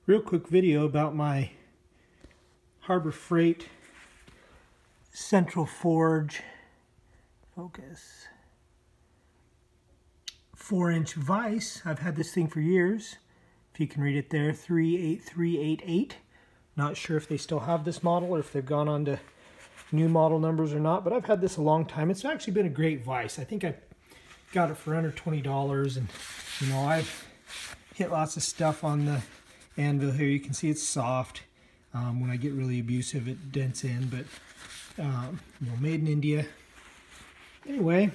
Real quick video about my Harbor Freight Central Forge, focus, 4-inch vise. I've had this thing for years. If you can read it there, 38388. Not sure if they still have this model or if they've gone on to new model numbers or not, but I've had this a long time. It's actually been a great vise. I think I got it for under $20, and you know, I've hit lots of stuff on the anvil here. You can see it's soft. When I get really abusive, it dents in, but you know, made in India. Anyway,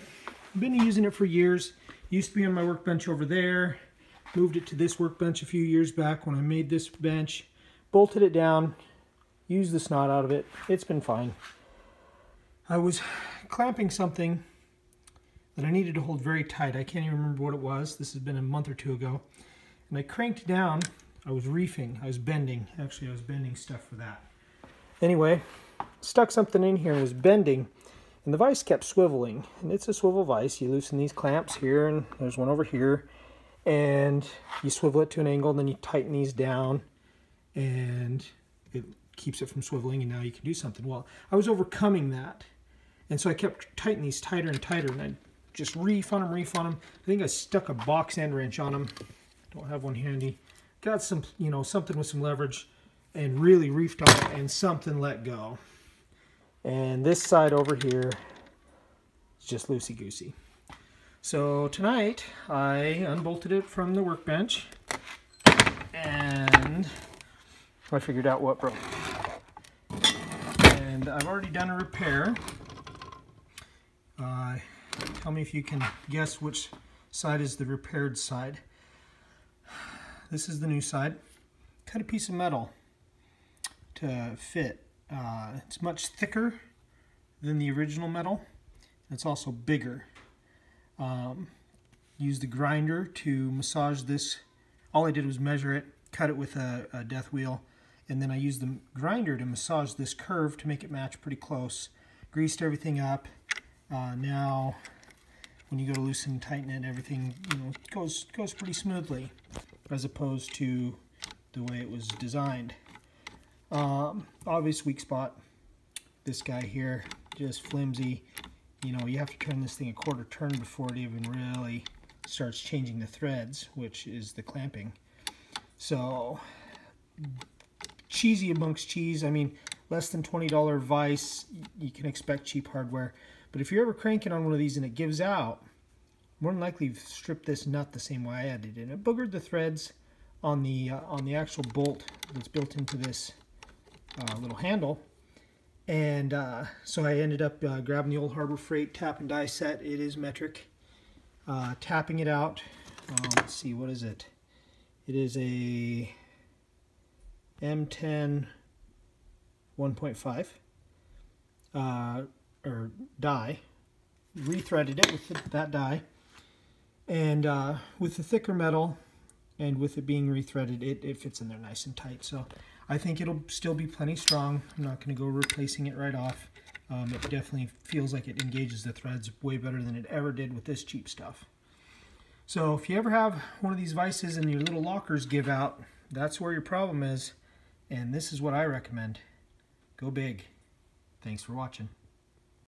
I've been using it for years. Used to be on my workbench over there. Moved it to this workbench a few years back when I made this bench. Bolted it down. Used the snot out of it. It's been fine. I was clamping something that I needed to hold very tight. I can't even remember what it was. This has been a month or two ago. And I cranked down. I was reefing. I was bending. Actually, I was bending stuff for that. Anyway, stuck something in here and was bending. And the vise kept swiveling. And it's a swivel vise. You loosen these clamps here, and there's one over here. And you swivel it to an angle, and then you tighten these down. And it keeps it from swiveling, and now you can do something. Well, I was overcoming that. And so I kept tightening these tighter and tighter, and I'd just reef on them. I think I stuck a box end wrench on them. Don't have one handy. Got some, you know, something with some leverage, and really reefed on it, and something let go. And this side over here is just loosey-goosey. So tonight I unbolted it from the workbench, and I figured out what broke. And I've already done a repair. Tell me if you can guess which side is the repaired side. This is the new side. Cut a piece of metal to fit. It's much thicker than the original metal. It's also bigger. Use the grinder to massage this. All I did was measure it, cut it with a death wheel, and then I used the grinder to massage this curve to make it match pretty close. Greased everything up. Now, when you go to loosen and tighten it, everything, you know, goes pretty smoothly, as opposed to the way it was designed. Obvious weak spot. This guy here, just flimsy. You know, you have to turn this thing a quarter turn before it even really starts changing the threads, which is the clamping. So, cheesy amongst cheese. I mean, less than $20 vise, you can expect cheap hardware. But if you're ever cranking on one of these and it gives out, more than likely you've stripped this nut the same way I did. And it boogered the threads on the actual bolt that's built into this little handle. And so I ended up grabbing the old Harbor Freight tap and die set. It is metric. Tapping it out. Let's see, what is it? It is a M10 1.5 or die. Rethreaded it with that die. And with the thicker metal and with it being rethreaded, it fits in there nice and tight. So I think it'll still be plenty strong. I'm not going to go replacing it right off. It definitely feels like it engages the threads way better than it ever did with this cheap stuff. So if you ever have one of these vices and your little lockers give out, that's where your problem is. And this is what I recommend. Go big. Thanks for watching.